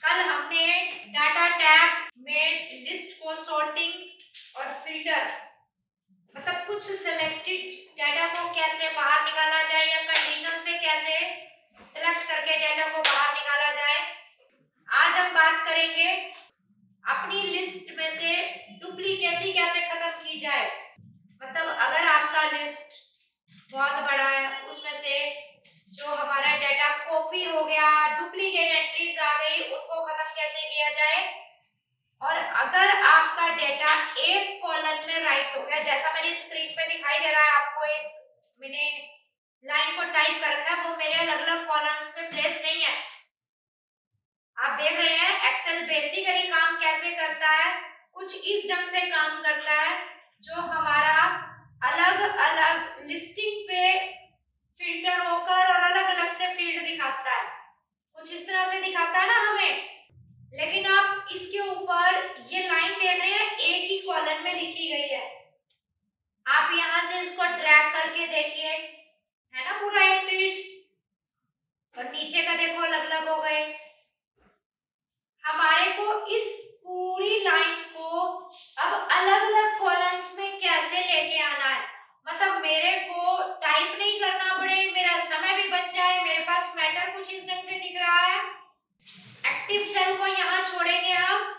कल हमने data tab में लिस्ट को सॉर्टिंग और फिल्टर मतलब कुछ सिलेक्टेड डाटा को कैसे बाहर निकाला जाए या कंडीशन से कैसे सिलेक्ट करके डाटा को बाहर निकाला जाए। आज हम बात करेंगे अपनी लिस्ट में से डुप्लीकेसी कैसे खत्म की जाए। मतलब अगर आपका लिस्ट बहुत बड़ा है, उसमें से जो हमारा डाटा कॉपी हो गया, डुप्लीकेट एंट्रीज आ गई, उनको खत्म कैसे किया जाए। और अगर आपका डाटा एक कॉलम में राइट हो गया, जैसा मेरी स्क्रीन पे दिखाई दे रहा है आपको, एक मैंने लाइन को टाइप कर रखा है, वो मेरे अलग अलग कॉलम्स में प्लेस नहीं है। आप देख रहे हैं एक्सेल बेसिकली काम कैसे करता है, कुछ इस ढंग से काम करता है जो हमारा अलग अलग लिस्टिंग पे फिल्टर होकर और अलग अलग से फील्ड दिखाता है, कुछ इस तरह से दिखाता है ना हमें। लेकिन आप इसके ऊपर ये लाइन देख रहे हैं, एक ही कॉलम में लिखी गई है। आप यहां से इसको ड्रैग करके देखिए, है ना पूरा एक फील्ड, और नीचे का देखो अलग अलग हो गए। हमारे को इस पूरी लाइन को अब अलग अलग कॉलम्स में कैसे लेके आना है, मतलब मेरे को टाइप नहीं करना पड़े, मेरा समय भी बच जाए, मेरे पास मैटर कुछ इस ढंग से दिख रहा है। एक्टिव सेल को यहां छोड़ेंगे हम,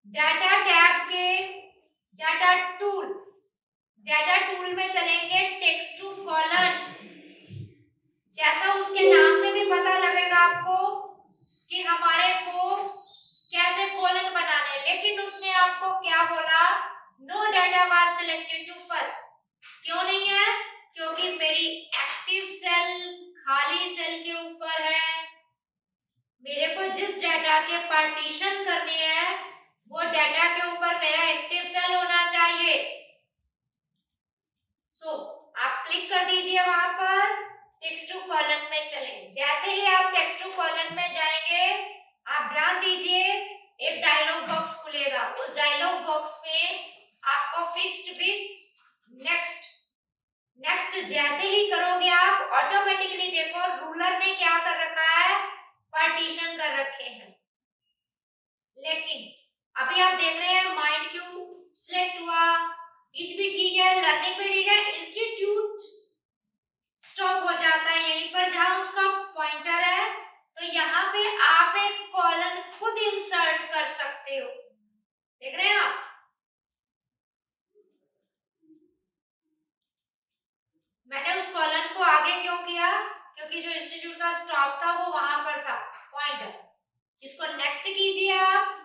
डाटा टैब के डाटा टूल में चलेंगे, टेक्स्ट टू कॉलम। जैसा उसके नाम से भी पता लगेगा आपको कि हमारे को कैसे कॉलम बनाने, लेकिन उसने आपको क्या बोला, no data was selected to first. क्यों नहीं है? क्योंकि मेरी एक्टिव सेल खाली सेल के ऊपर है, मेरे को जिस डाटा के पार्टीशन करने हैं वो डाटा के ऊपर मेरा एक्टिव सेल होना चाहिए। आप क्लिक कर दीजिए वहां पर, टेक्स्ट टू कॉलम में चलें। जैसे ही आप टेक्स्ट टू कॉलम में जाएंगे, आप ध्यान दीजिए एक डायलॉग बॉक्स खुलेगा, उस डायलॉग बॉक्स में आपको फिक्स्ड विथ नेक्स्ट जैसे ही करोगे आप ऑटोमेटिकली देखो रूलर ने क्या कर रखा है, पार्टीशन कर रखे हैं। लेकिन अभी आप देख रहे हैं माइंड क्यों सिलेक्ट हुआ, इज भी ठीक है, लर्निंग भी ठीक है, इंस्टीट्यूट स्टॉप हो जाता है यहीं पर जहां उसका पॉइंटर है। तो यहाँ पे आप एक कॉलम खुद इंसर्ट कर सकते हो, देख रहे हैं आप। मैंने उस कॉलम को आगे क्यों किया, क्योंकि जो इंस्टीट्यूट का स्टॉप था वो वहां पर था, पॉइंटर। इसको नेक्स्ट कीजिए आप।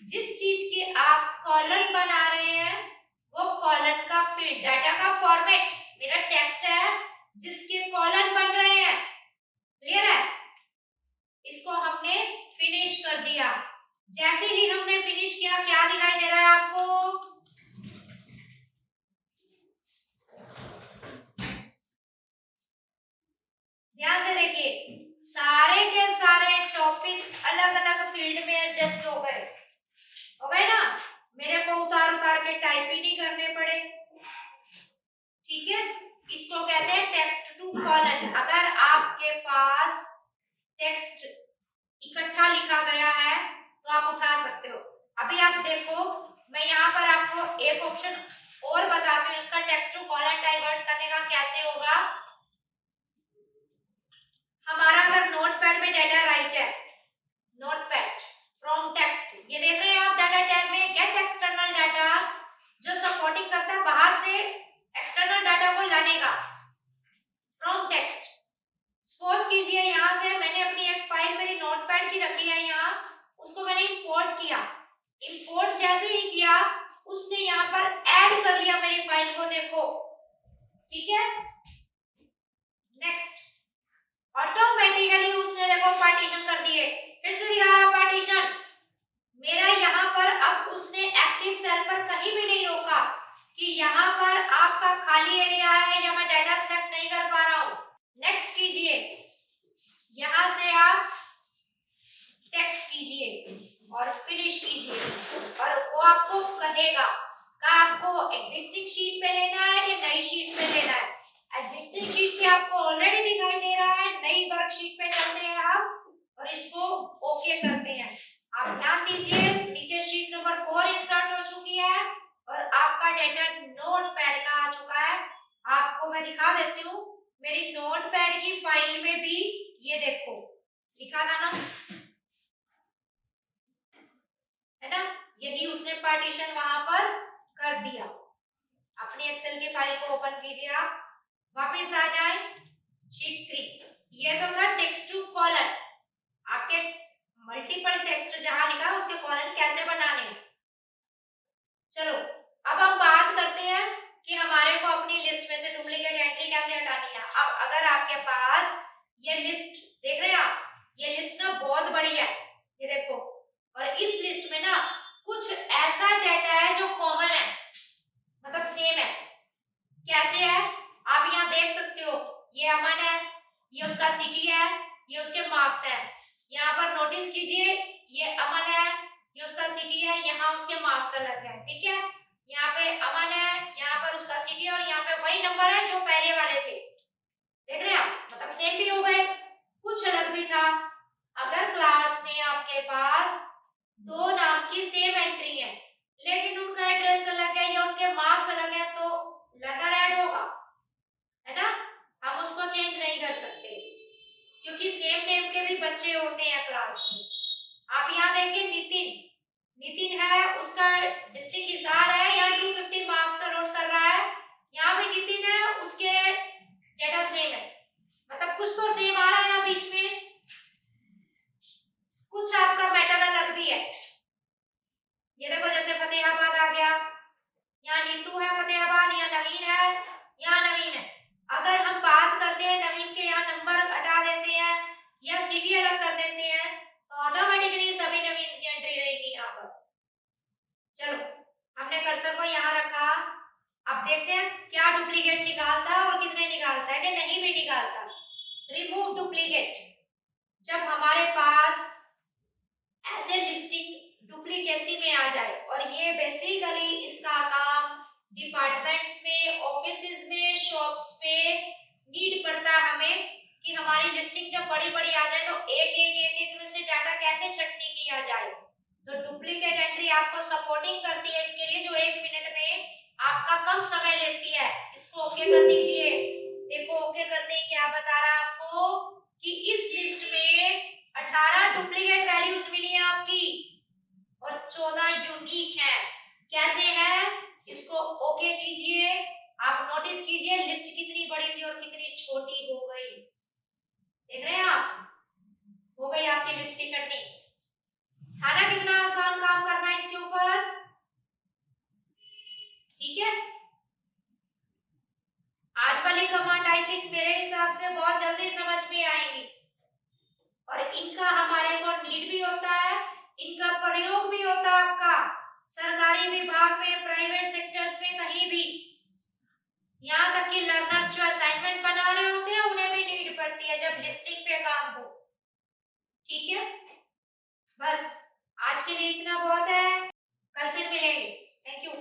जिस चीज की आप कॉलम बना रहे हैं वो कॉलम का फील्ड, डाटा का फॉर्मेट मेरा टेक्स्ट है जिसके कॉलम बन रहे हैं, क्लियर है। इसको हमने फिनिश कर दिया। जैसे ही हमने फिनिश किया, क्या दिखाई दे रहा है आपको, ध्यान से देखिए, सारे के सारे टॉपिक अलग अलग फील्ड में एडजस्ट हो गए ना, मेरे को उतार उतार के टाइप ही नहीं करने पड़े, ठीक है। इसको कहते हैं टेक्स्ट टू कॉलम। अगर आपके पास टेक्स्ट इकट्ठा लिखा गया है तो आप उठा सकते हो। अभी आप देखो, मैं यहाँ पर आपको एक ऑप्शन और बताती हूँ, इसका टेक्स्ट टू कॉलम डाइवर्ट करने का कैसे होगा। हमारा अगर नोटपैड में डाटा राइट है, नोटपैड फ्रॉम टेक्स्ट, ये देख रहे हैं आप डाटा टैब में गेट एक्सटर्नल डाटा जो सपोर्टिंग करता है बाहर से एक्सटर्नल डाटा को लाने का, फ्रॉम टेक्स्ट। सपोज कीजिए यहाँ से मैंने अपनी एक फाइल मेरी नोटपैड की रखी है यहाँ, उसको मैंने इंपोर्ट किया। इंपोर्ट जैसे ही किया उसने यहाँ पर ऐड कर लिया मेरी फाइल को, देखो, ठीक है। नेक्स्ट, ऑटोमेटिकली उसने देखो पार्टीशन कर दिए, फिर से दिखा रहा पार्टीशन मेरा यहाँ पर। अब उसने एक्टिव सेल पर कहीं भी नहीं रोका कि यहाँ पर आपका खाली एरिया है या मैं डाटा सेलेक्ट नहीं कर पा रहा हूँ। नेक्स्ट कीजिए, यहाँ से आप टेक्स्ट कीजिए और फिनिश कीजिए, और वो आपको कहेगा कि आपको एग्जिस्टिंग शीट पे लेना है या नई शीट पे लेना है। एग्जिस्टिंग शीट पे आपको ऑलरेडी दिखाई दे रहा है, नई वर्कशीट पे चलते हैं आप। और इसको ओके करते हैं। आप ध्यान दीजिए, नीचे शीट नंबर 4 इंसर्ट हो चुकी है और आपका डेटा नोटपैड का आ चुका है। आपको मैं दिखा देती हूँ, मेरी नोटपैड की फाइल में भी ये देखो लिखा था ना, है ना, यही उसने पार्टीशन वहां पर कर दिया। अपनी एक्सेल की फाइल को ओपन कीजिए, आप वापस आ जाए शीट 3। ये तो था टेक्स्ट टू कॉलम, आपके मल्टीपल टेक्स्ट जहां लिखा है उसके कॉलम कैसे बनाने हैं। चलो अब हम बात करते हैं कि हमारे को अपनी लिस्ट में से डुप्लीकेट एंट्री कैसे हटानी है। अब अगर आपके पास ये लिस्ट देख रहे हैं आप, ये लिस्ट ना बहुत बड़ी है, ये देखो, और इस लिस्ट में ना कुछ ऐसा डेटा है जो कॉमन है, मतलब सेम है। कैसे है आप यहाँ देख सकते हो, ये अमन है, ये उसका सिटी है, ये उसके मार्क्स है। यहाँ पर नोटिस कीजिए, ये अमन है, ये उसका सिटी है, यहाँ उसके मार्क्स अलग है, ठीक है। यहाँ पे अमन है, यहाँ पर उसका सिटी है, और यहाँ पे वही नंबर है जो पहले वाले थे। देख रहे हैं आप, मतलब सेम भी हो गए, कुछ अलग भी था। अगर क्लास में आपके पास दो नाम की सेम एंट्री है लेकिन उनका एड्रेस अलग है या उनके मार्क्स अलग है, तो लर्नर ऐड होगा, है ना। हम उसको चेंज नहीं कर सकते क्योंकि सेम नेम के भी बच्चे होते हैं क्लास में। आप यहाँ देखिए नितिन, नितिन है, उसका डिस्ट्रिक्ट हिसार है, यहाँ 250 मार्क्स नोट कर रहा है, यहाँ भी नितिन है, उसके डेटा सेम है, मतलब कुछ तो सेम आ रहा है ना बीच में, कुछ आपका मैटर अलग भी है। ये देखो जैसे फतेहाबाद आ गया, यहाँ नीतू है फतेहाबाद, यहाँ नवीन है, यहाँ नवीन है। अगर हम बात करते हैं नवीन के यहाँ नंबर हटा देते हैं या सिटी अलग कर देते हैं तो ऑटोमेटिकली सभी नवीन की एंट्री रहेगी यहाँ पर। चलो हमने कर्सर को यहाँ रखा, अब देखते हैं क्या डुप्लीकेट निकालता है और कितने निकालता है कि नहीं भी निकालता। रिमूव डुप्लीकेट, जब हमारे पास ऐसे लिस्टिंग डुप्लीकेसी में आ जाए, और ये बेसिकली इसका काम डिपार्टमेंट्स में, ऑफिसेज में, शॉप्स पे नीड पड़ता है हमें कि हमारी लिस्टिंग जब बड़ी बड़ी आ जाए तो एक में से डाटा कैसे छटनी किया जाए। तो डुप्लीकेट एंट्री आपको सपोर्टिंग करती है इसके लिए, जो 1 मिनट में आपका कम समय लेती है। इसको ओके कर दीजिए। देखो ओके करते ही क्या बता रहा है आपको कि इस लिस्ट में 18 डुप्लीकेट वैल्यूज मिली है आपकी और 14 यूनिक है। कैसे है, इसको ओके कीजिए। आप नोटिस कीजिए लिस्ट कितनी बड़ी थी और कितनी छोटी हो गई, देख रहे हैं आप, हो गई आपकी लिस्ट की छटनी। था ना कितना आसान काम करना है इसके ऊपर, ठीक है। आज वाली कमांड आई थिंक मेरे हिसाब से बहुत जल्दी समझ में आएगी और इनका हमारे को नीड भी होता है, इनका प्रयोग भी होता है आपका सरकारी विभाग में, प्राइवेट सेक्टर्स में, कहीं भी। यहाँ तक कि लर्नर्स जो असाइनमेंट बना रहे होते हैं उन्हें भी नीड पड़ती है जब लिस्टिंग पे काम हो, ठीक है। बस आज के लिए इतना बहुत है, कल फिर मिलेंगे। Thank you.